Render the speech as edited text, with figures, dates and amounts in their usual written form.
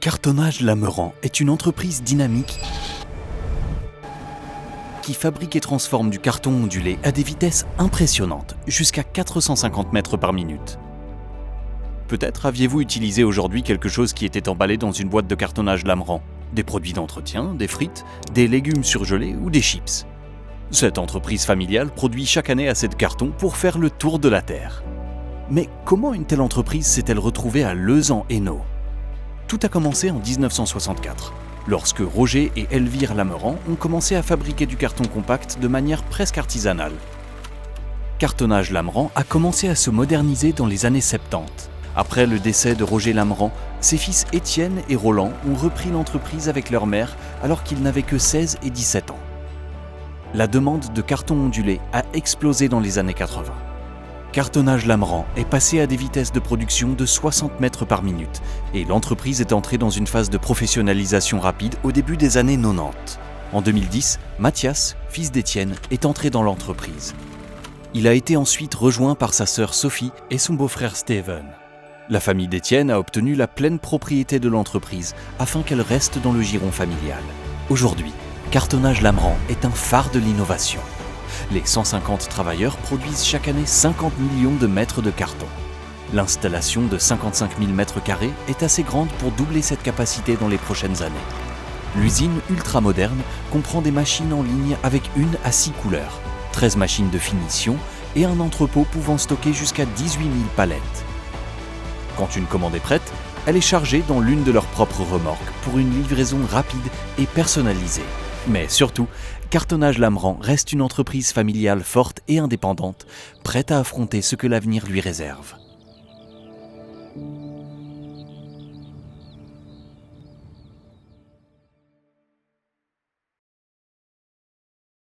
Cartonnage Lameran est une entreprise dynamique qui fabrique et transforme du carton ondulé à des vitesses impressionnantes, jusqu'à 450 mètres par minute. Peut-être aviez-vous utilisé aujourd'hui quelque chose qui était emballé dans une boîte de cartonnage Lameran, des produits d'entretien, des frites, des légumes surgelés ou des chips. Cette entreprise familiale produit chaque année assez de carton pour faire le tour de la Terre. Mais comment une telle entreprise s'est-elle retrouvée à Leuze-en-Hainaut ? Tout a commencé en 1964, lorsque Roger et Elvire Lameran ont commencé à fabriquer du carton compact de manière presque artisanale. Cartonnage Lameran a commencé à se moderniser dans les années 70. Après le décès de Roger Lameran, ses fils Étienne et Roland ont repris l'entreprise avec leur mère alors qu'ils n'avaient que 16 et 17 ans. La demande de carton ondulé a explosé dans les années 80. Cartonnage Lameran est passé à des vitesses de production de 60 mètres par minute et l'entreprise est entrée dans une phase de professionnalisation rapide au début des années 90. En 2010, Mathias, fils d'Étienne, est entré dans l'entreprise. Il a été ensuite rejoint par sa sœur Sophie et son beau-frère Steven. La famille d'Étienne a obtenu la pleine propriété de l'entreprise afin qu'elle reste dans le giron familial. Aujourd'hui, Cartonnage Lameran est un phare de l'innovation. Les 150 travailleurs produisent chaque année 50 millions de mètres de carton. L'installation de 55 000 mètres carrés est assez grande pour doubler cette capacité dans les prochaines années. L'usine ultramoderne comprend des machines en ligne avec 1 à 6 couleurs, 13 machines de finition et un entrepôt pouvant stocker jusqu'à 18 000 palettes. Quand une commande est prête, elle est chargée dans l'une de leurs propres remorques pour une livraison rapide et personnalisée. Mais surtout, Cartonnage Lameran reste une entreprise familiale forte et indépendante, prête à affronter ce que l'avenir lui réserve.